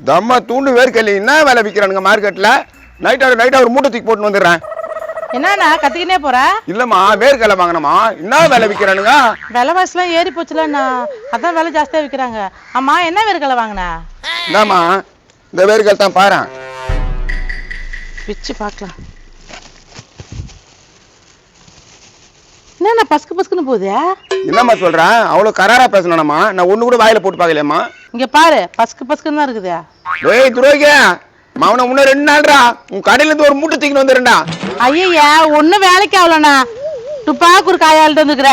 தம்மா தூண்டு வேர்க்கல்லி என்ன வேலை விற்கிறானுங்க மார்க்கெட்ல? நைட்டா ஒரு மூட்டை தூக்கி போட்டு வந்துடுறேன். என்னண்ணா கத்திக்கினே போற? இல்லம்மா வேர்க்கல்லை வாங்கினமா. என்ன வேலை விற்கிறானுங்க? விலைவாசிலாம் ஏறி போச்சுலண்ணா, அதான் விலை ஜாஸ்தியா விற்கிறாங்க. ஆமா என்ன வேர்க்கல்லை வாங்கின? என்னம்மா இந்த வேர்க்கல் தான் பாரு, பிச்சு பார்க்கலாம். என்னண்ணா பஸ்கு பஸ்குன்னு போகுது? என்னம்மா சொல்றேன்? அவ்வளவு கராரா பேசணும்மா. நான் ஒண்ணு கூட வாயில போட்டு பார்க்கலையம்மா. இங்க பாரு பஸ்கு பஸ்குன்னு தான் இருக்குது. ஏய் துரோகி, மவன முன்ன 2 நாள்ரா உன் கடையில இருந்து ஒரு மூட்டை தூக்கிட்டு வந்துடுறேன்டா. ஐயா ஒன்னும் வேலைக்கு ஆகலண்ணா, துப்பாக்கு ஒரு காயாளிட்டு வந்துக்கிற.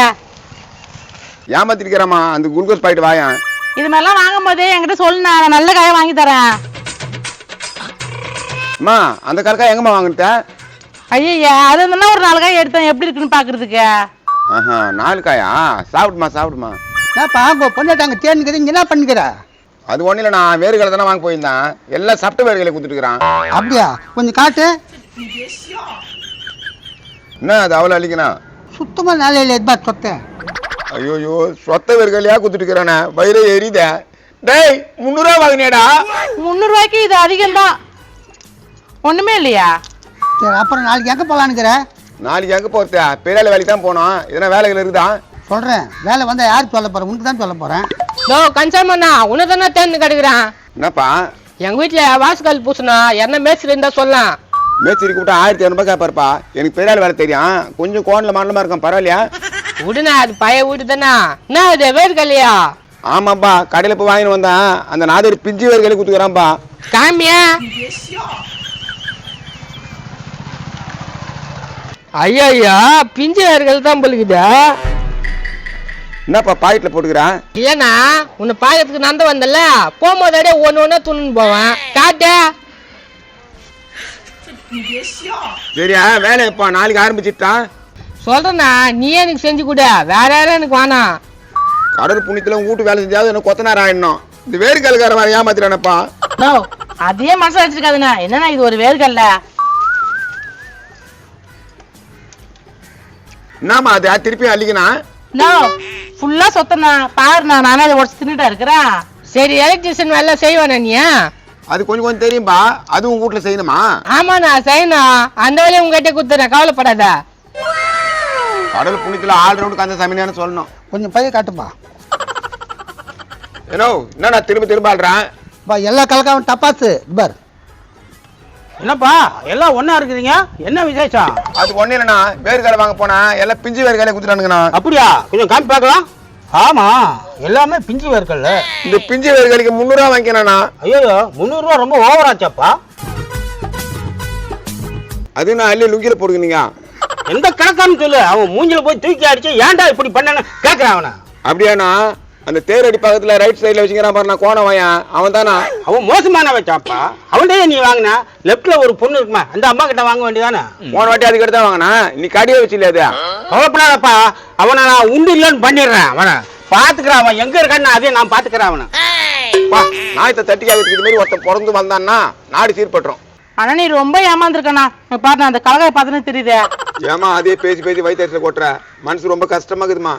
ஏமாத்திருக்கிறேம்மா. அந்த குளுக்கோஸ் பாக்கெட் வாயா. இது மாதிரிலாம் வாங்கும் போதே என்கிட்ட சொல்லுண்ணா, நான் நல்ல காயை வாங்கி தரேன். அம்மா அந்த கலக்கா எங்கம்மா வாங்கிட்ட? ஐயா அது இருந்தா ஒரு 4 காய் எடுத்தேன், எப்படி இருக்குன்னு பாக்குறதுக்கு. ஆஹா 4 காயா? சாப்பிடுமா. ஏப்பா உங்க பொண்ணாட்டாங்க தேர்ந்துக்கிறீங்க, என்ன பண்ணிக்கிற? அது ஒன்றும் இல்லை, நான் வேர்க்கலை தானே வாங்க போயிருந்தேன். எல்லாம் சப்ட வேர்க்கலை கொடுத்துட்டுக்கிறான். அப்படியா? கொஞ்சம் காட்டு. என்ன அது அவ்வளோ அழிக்கணும்? சுத்தமா நாளையில எதுபா சொத்த? ஐயோ சொத்த வேர்க்கலையா கொடுத்துட்டுக்கிறானே, வயிறு எரியுத. டேய் 300 ரூபா வாங்கினேடா. 300 ரூபாய்க்கு இது அதிகம் தான், ஒண்ணுமே இல்லையா? சரி அப்புறம் நாளைக்கு எங்க போலான்னுக்கிற? நாளைக்கு எங்கே போகிறது? பெரியால வேலைக்கு தான் போனோம். எதனா வேலைகள் இருக்குதா? சொல்றேன், வேலை வந்தா யாருக்கு சொல்ல போறேன்? உனக்கு தான் சொல்ல போறேன். கன்சாமண்ணா உன்னை தானே தேர்ந்து கிடைக்கிறான். என்னப்பா? எங்க வீட்டுல வாசுகால் பூசணும், என்ன மேய்ச்சல் இருந்தா சொல்லலாம். மேய்ச்சரி கூப்பிட்டா 1500 ரூபாய் கேட்பாருப்பா. எனக்கு பெரியால வேலை தெரியும், கொஞ்சம் கோணில் மரணமா இருக்கும். பரவாயில்லையா? விடுனா, அது பழைய வீடு தானே. என்ன அது வேர்க்கலையா? ஆமாப்பா, கடையில் போய் வாங்கிட்டு வந்தேன். அந்த நாதர் பிஞ்சு வேர்க்கலை கொடுத்துக்கிறான்ப்பா. காமியா? ஐயா பிஞ்சு வேர்கள் தான் பொழுகுதா. என்னப்பா பாக்கெட்ல போட்டுக்கிறேன்? இல்லைண்ணா, உன்னை பாக்கிறதுக்கு நந்த வந்தல, போகும்போதே ஒன்னு துணு போவேன். காட்டு. சரியா வேலை எப்பா? நாளைக்கு ஆரம்பிச்சுட்டான். சொல்றேண்ணா, நீயே எனக்கு செஞ்சு கொடு, வேற யாரும் எனக்கு வேணாம். கடல் புண்ணியத்துல வீட்டு வேலை செஞ்சாவது எனக்கு கொத்தனார் ஆயிடணும். இந்த வேர்க்கல்கார மாதிரி ஏமாத்திரானப்பா. அதே மனசு வச்சிருக்காதுண்ணா. என்னன்னா இது ஒரு வேர்க்கல்ல. என்னம்மா அது திருப்பி அள்ளிக்கணும்? ஃபுல்லா சொத்தண்ணா, பாருண்ணா, நானே அதை உடச்சு தின்னுட்டா இருக்கிறேன். சரி எலக்ட்ரிஷியன் வேலை செய்வானே நீ? அது கொஞ்சம் தெரியும்பா. அது உங்க வீட்டுல செய்யணுமா? ஆமாண்ணா செய்யணும், அந்த வேலையை உங்ககிட்ட கொடுத்துறேன், கவலைப்படாத. கடல் புண்ணியத்துல ஆல் ரவுண்டு கந்த சமையல்னு சொல்லணும். கொஞ்சம் பைய காட்டுப்பா. ஏனோ என்ன திரும்ப ஆடுறேன்? எல்லா கலக்காவும் டப்பாசு பார். என்னப்பா எல்லாம் ஒண்ணா இருக்குறீங்க, என்ன விசேஷம்? அது ஒண்ணு இல்லைண்ணா, வேர்க்கடை வாங்க போனா எல்லாம் பிஞ்சு வேர்க்கடை கொடுத்துட்டானுங்கண்ணா. அப்படியா? கொஞ்சம் காமி பார்க்கலாம். ஆமா எல்லாமே பிஞ்சு வேர்க்கல்ல. இந்த பிஞ்சு வேர்க்கடைக்கு 300 ரூபா வாங்கிக்கணா. ஐயோ 300 ரூபா ரொம்ப ஓவராச்சாப்பா. அது நான் அள்ளி லுங்கில போடுங்க. எந்த கணக்கான்னு சொல்லு, அவன் மூஞ்சில போய் தூக்கி அடிச்சு ஏன்டா இப்படி பண்ண கேட்கறான் அவனை. அப்படியாண்ணா? அந்த தேரடி பக்கத்துல ரைட் சைட்ல வச்சுக்கிறான் பாரு, நான் கோண வாயன் அவன் தானா? அவன் மோசமான வச்சாப்பா. அவன்டே நீ வாங்கின லெப்ட்ல ஒரு பொண்ணு இருக்குமா, அந்த அம்மா கிட்ட வாங்க வேண்டியதானே. போன வாட்டி அதுக்கிட்ட தான் வாங்கினா, நீ கடையே வச்சு இல்லையா? கவலைப்படாதப்பா, அவனை நான் உண்டு இல்லைன்னு பண்ணிடுறேன். அவனை பாத்துக்கிறான், அவன் எங்க இருக்கான்னு அதே நான் பாத்துக்கிறேன் அவனை. நாயத்தை தட்டி ஆகிறதுக்கு இது மாதிரி ஒருத்தன் பிறந்து வந்தான்னா நாடு சீர்பட்டுரும். ஆனா நீ ரொம்ப ஏமாந்துருக்கண்ணா. பாரு அந்த கலகாய பார்த்தனே தெரியுது. ஏமா அதே பேசி வயிற்றுல கொட்டுற? மனசு ரொம்ப கஷ்டமா இருக்குதுமா.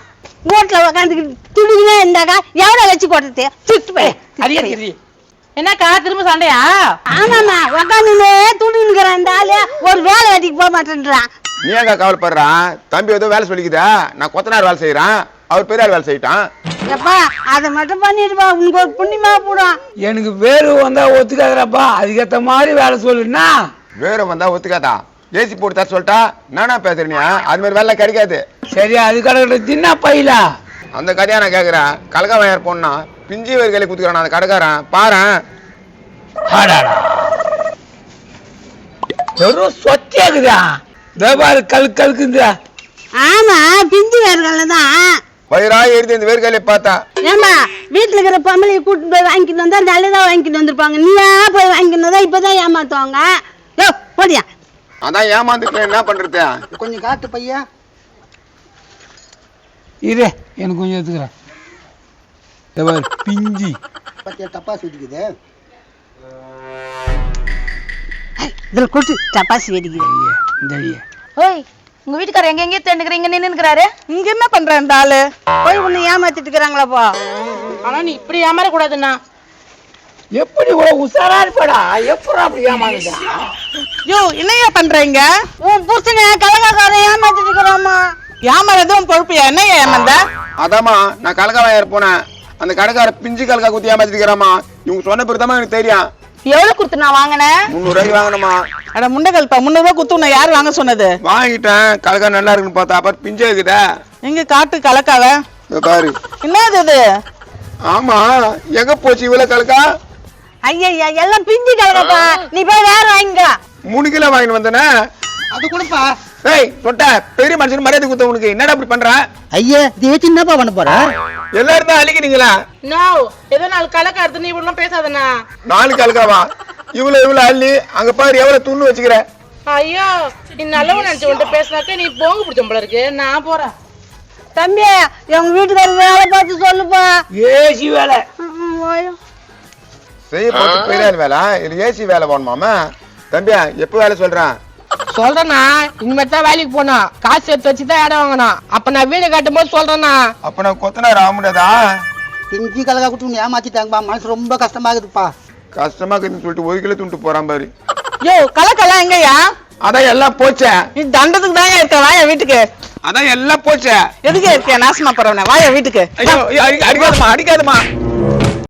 போட்ல உட்காந்துக்கிட்டு துடுக்குனே இருந்தாக்கா எவ்வளவு வச்சு கொட்டுறது? என்னக்கா திரும்ப சண்டையா? ஆமாமா, உட்காந்துனே துடுக்குறான் இந்த ஆளு, ஒரு வேலை வெட்டிக்கு போக மாட்டேன்றான். நீ எங்க கவலைப்படுறான்? தம்பி ஏதோ வேலை சொல்லிக்குதா? நான் கொத்தனார் வேலை செய்யறான், அவர் பெரியார் வேலை செய்யிட்டான். எப்பா அதை மட்டும் பண்ணிடுப்பா, உனக்கு ஒரு புண்ணியமா போடும். எனக்கு வேறு வந்தா ஒத்துக்காதப்பா, அதுக்கேற்ற மாதிரி வேலை சொல்லுன்னா. வேற வந்தா ஒத்துக்காதா? ஏசி போட்டு தர சொல்லிட்டா நானா பேசுறீங்க? அது மாதிரி வேலை கிடைக்காது. சரி அது கடை தின்னா பையில அந்த கதையா நான் கேட்கறேன். கலக்கா வயர் போனா பிஞ்சி வேர்களை குத்துக்கிறான் அந்த கடைக்காரன் பாரு. வெறும் சொத்தியாக்குதா தேபாரு கழுக்குதா. ஆமா பிஞ்சு வேர்கள்ல தான் வயிறா எழுதி இந்த வேர்களை பார்த்தா. ஏமா வீட்டுல இருக்கிற பொம்பளையை கூட்டிட்டு போய் வாங்கிட்டு வந்தா நல்லதா வாங்கிட்டு வந்திருப்பாங்க, நீயா போய் வாங்கிட்டு வந்தா இப்பதான் ஏமாத்துவாங்க. யோ போடியா. அதான் ஏமாந்துட்டு என்ன பண்றது? கொஞ்சம் காட்டு பையா. இரு எனக்கு கொஞ்சம் எடுத்துக்கிறேன். பிஞ்சி பத்தியா டப்பாசு வெடிக்குது. இதுல கொட்டு டப்பாசி வெடிக்குது. ஓய் உங்க வீட்டுக்காரர் எங்க தேண்டுக்கிறீங்க நின்னுக்கிறாரு? இங்க என்ன பண்ற இந்த ஆளு? போய் உன்னை ஏமாத்திட்டு இருக்கிறாங்களாப்பா. ஆனா நீ இப்படி ஏமாற கூடாதுண்ணா. எப்படி இவ்வளவு உசாரா இருப்படா? எப்படி அப்படி ஏமாந்துட்டா? யோ என்னையா பண்றீங்க? உன் புருஷனை கலகாக்காரன் ஏமாத்திட்டு இருக்கிறாமா. ஏமாறதும் பொறுப்பியா? என்னையா ஏமாந்த? அதாம்மா நான் கலக்கா வாங்கிற போனேன். அந்த கடைக்கார பிஞ்சு கலக்கா குத்தி ஏமாத்திருக்கிறாமா. இவங்க சொன்ன பிறகுதான் எனக்கு தெரியும். எவ்வளவு கொடுத்து நான் வாங்கினேன்? 300 ரூபாய்க்கு வாங்கணுமா? அட முண்டகல்பா, 300 ரூபாய் குத்து உன்னை யார் வாங்க சொன்னது? வாங்கிட்டேன். கலக்கா நல்லா இருக்குன்னு பார்த்தா அப்புறம் பிஞ்சே இருக்குதா? எங்க காட்டு கலக்காவ இதோ பாரு. என்னது இது? ஆமா, எங்க போச்சு இவ்வளவு கலக்கா? ஐயா எல்லாம் பிஞ்சு கலகாப்பா. நீ போய் வேற வாங்கிக்க. 3 கிலோ வாங்கிட்டு வந்தேனே. அது கொடுப்பா. ஏய் சொட்ட, பெரிய மனுஷன் மரியாதை குத்த உனக்கு என்னடா அப்படி பண்ற? ஐயா இது வச்சு என்னப்பா பண்ண போற? எல்லாரும் தான் அழிக்கிறீங்களா? நோ, ஏதோ 4 கலக்கா எடுத்து நீ இப்படிலாம் பேசாதண்ணா. 4 கலக்காவா? இவ்வளவு அள்ளி அங்க பாரு எவ்வளவு துண்ணு வச்சுக்கிற. ஐயோ, நீ நல்லவன் நினைச்சு உன்கிட்ட பேசினாக்க நீ போங்க பிடிச்ச போல இருக்கு. நான் போறேன். தம்பி எங்க வீட்டுக்காரர் வேலை பார்த்து சொல்லுப்பா. ஏசி வேலை. செய்ய போட்டு பெரிய வேலை இது ஏசி வேலை போகணுமாமா? தம்பியா எப்ப வேலை சொல்றான்? சொல்றேண்ணா, இனிமேல் தான் வேலைக்கு போனோம். காசு எடுத்து வச்சுதான் இடம் வாங்கணும். அப்ப நான் வீடு கட்டும் போது சொல்றேண்ணா. அப்ப நான் கொத்தனார் ஆக முடியாதா? பிஞ்சு கலக்கா கொடுத்து ஏமாத்திட்டாங்கப்பா. மனசு ரொம்ப கஷ்டமா இருக்குதுப்பா. கஷ்டமா இருக்குன்னு சொல்லிட்டு 1 கிலோ துண்டு போறான் பாரு. யோ கலக்கெல்லாம் எங்கயா? அதான் எல்லாம் போச்சே. நீ தண்டத்துக்கு தாங்க இருக்க. வாயா வீட்டுக்கு. அதான் எல்லாம் போச்சே. எதுக்கு இருக்கியா நாசமா போறவன? வாயா வீட்டுக்கு. ஐயோ அடிக்காதமா அடிக்காதமா.